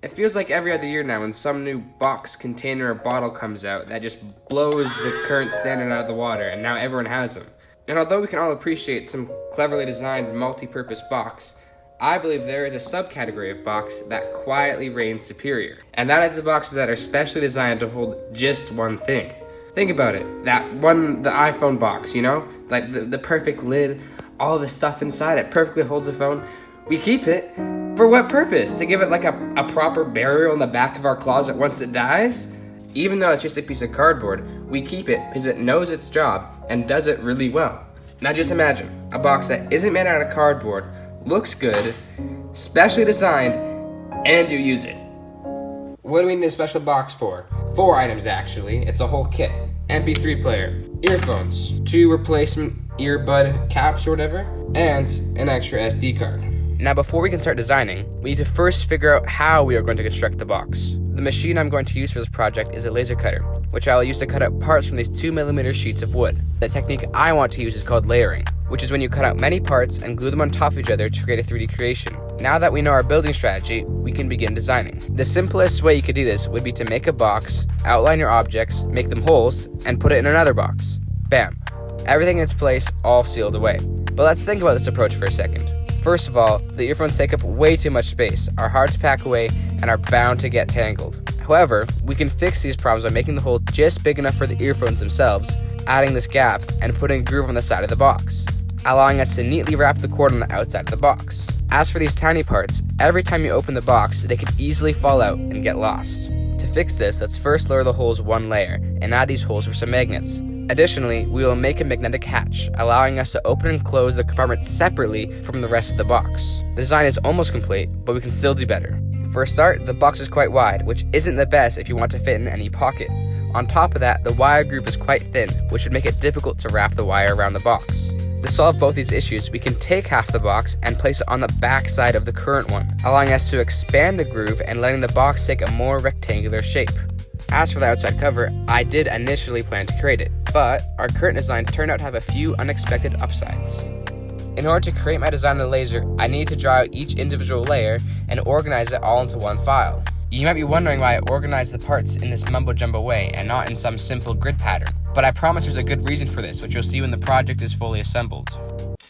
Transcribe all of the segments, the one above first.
It feels like every other year now when some new box, container, or bottle comes out that just blows the current standard out of the water, and now everyone has them. And although we can all appreciate some cleverly designed multi-purpose box, I believe there is a subcategory of box that quietly reigns superior. And that is the boxes that are specially designed to hold just one thing. Think about it, the iPhone box, you know? Like the perfect lid, all the stuff inside it perfectly holds the phone. We keep it. For what purpose? To give it like a proper burial in the back of our closet once it dies? Even though it's just a piece of cardboard, we keep it because it knows its job and does it really well. Now just imagine a box that isn't made out of cardboard, looks good, specially designed, and you use it. What do we need a special box for? 4 items actually. It's a whole kit. MP3 player, earphones, 2 replacement earbud caps or whatever, and an extra SD card. Now before we can start designing, we need to first figure out how we are going to construct the box. The machine I'm going to use for this project is a laser cutter, which I will use to cut out parts from these 2mm sheets of wood. The technique I want to use is called layering, which is when you cut out many parts and glue them on top of each other to create a 3D creation. Now that we know our building strategy, we can begin designing. The simplest way you could do this would be to make a box, outline your objects, make them holes, and put it in another box. Bam. Everything in its place, all sealed away. But let's think about this approach for a second. First of all, the earphones take up way too much space, are hard to pack away, and are bound to get tangled. However, we can fix these problems by making the hole just big enough for the earphones themselves, adding this gap, and putting a groove on the side of the box, allowing us to neatly wrap the cord on the outside of the box. As for these tiny parts, every time you open the box, they can easily fall out and get lost. To fix this, let's first lower the holes 1 layer, and add these holes for some magnets. Additionally, we will make a magnetic hatch, allowing us to open and close the compartment separately from the rest of the box. The design is almost complete, but we can still do better. For a start, the box is quite wide, which isn't the best if you want to fit in any pocket. On top of that, the wire group is quite thin, which would make it difficult to wrap the wire around the box. To solve both these issues, we can take half the box and place it on the back side of the current one, allowing us to expand the groove and letting the box take a more rectangular shape. As for the outside cover, I did initially plan to create it, but our current design turned out to have a few unexpected upsides. In order to create my design of the laser, I needed to draw out each individual layer and organize it all into one file. You might be wondering why I organized the parts in this mumbo-jumbo way and not in some simple grid pattern, but I promise there's a good reason for this, which you'll see when the project is fully assembled.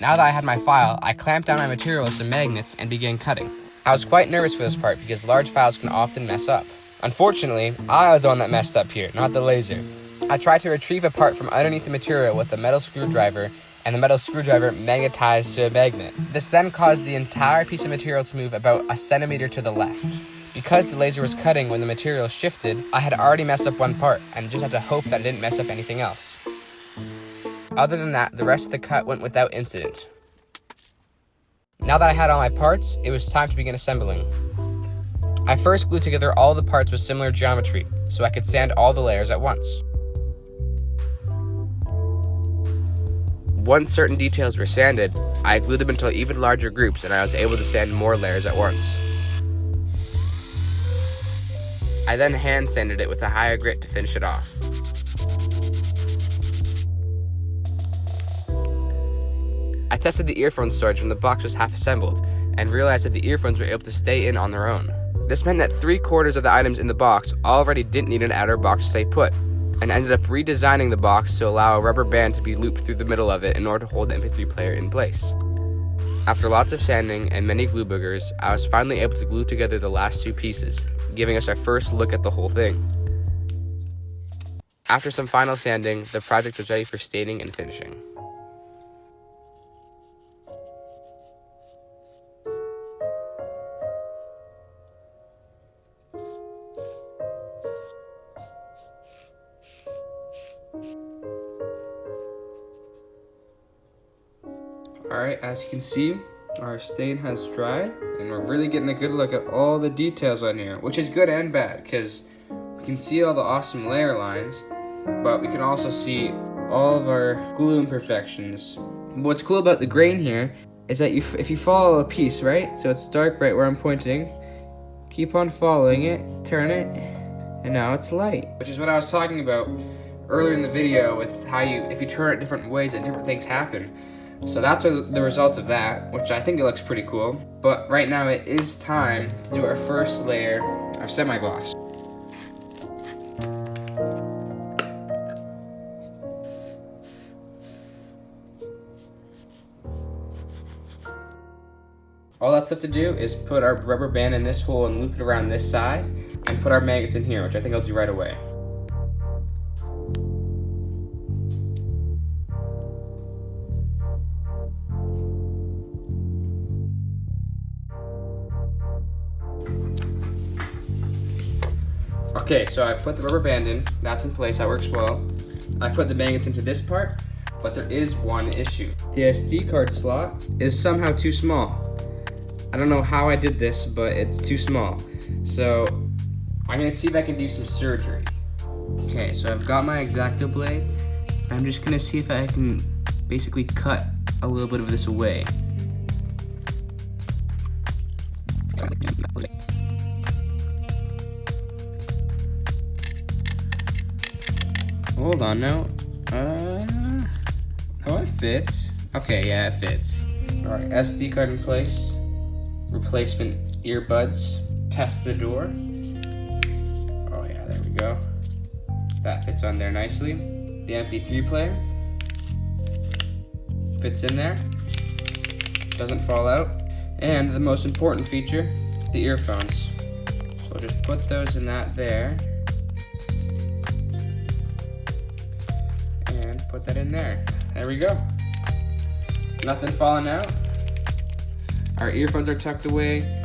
Now that I had my file, I clamped down my material with some magnets and began cutting. I was quite nervous for this part because large files can often mess up. Unfortunately, I was the one that messed up here, not the laser. I tried to retrieve a part from underneath the material with a metal screwdriver, and the metal screwdriver magnetized to a magnet. This then caused the entire piece of material to move about a centimeter to the left. Because the laser was cutting when the material shifted, I had already messed up one part, and just had to hope that it didn't mess up anything else. Other than that, the rest of the cut went without incident. Now that I had all my parts, it was time to begin assembling. I first glued together all the parts with similar geometry, so I could sand all the layers at once. Once certain details were sanded, I glued them into even larger groups and I was able to sand more layers at once. I then hand sanded it with a higher grit to finish it off. I tested the earphone storage when the box was half assembled and realized that the earphones were able to stay in on their own. This meant that 3/4 of the items in the box already didn't need an outer box to stay put, and ended up redesigning the box to allow a rubber band to be looped through the middle of it in order to hold the MP3 player in place. After lots of sanding and many glue boogers, I was finally able to glue together the last 2 pieces, giving us our first look at the whole thing. After some final sanding, the project was ready for staining and finishing. Alright, as you can see, our stain has dried, and we're really getting a good look at all the details on here, which is good and bad, because we can see all the awesome layer lines, but we can also see all of our glue imperfections. What's cool about the grain here is that if you follow a piece, right, so it's dark right where I'm pointing, keep on following it, turn it, and now it's light. Which is what I was talking about earlier in the video with how if you turn it different ways that different things happen. So that's the results of that, which I think it looks pretty cool. But right now it is time to do our first layer of semi-gloss. All that's left to do is put our rubber band in this hole and loop it around this side, and put our magnets in here, which I think I'll do right away. Okay, so I put the rubber band in, that's in place, that works well. I put the magnets into this part, but there is one issue. The SD card slot is somehow too small. I don't know how I did this, but it's too small. So I'm gonna see if I can do some surgery. Okay, so I've got my X-Acto blade. I'm just gonna see if I can basically cut a little bit of this away. Hold on now. Oh, it fits. Okay, yeah, it fits. All right, SD card in place. Replacement earbuds. Test the door. Oh yeah, there we go. That fits on there nicely. The MP3 player fits in there. Doesn't fall out. And the most important feature, the earphones. So I'll just put those in that there. And put that in there. There we go. Nothing falling out. Our earphones are tucked away.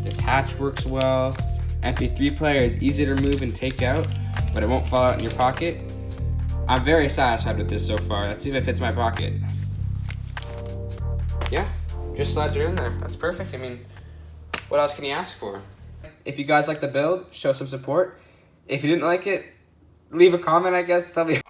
This hatch works well. MP3 player is easy to remove and take out, but it won't fall out in your pocket. I'm very satisfied with this so far. Let's see if it fits my pocket. Yeah, just slides right in there. That's perfect. I mean, what else can you ask for? If you guys like the build, show some support. If you didn't like it, leave a comment, I guess. Tell me.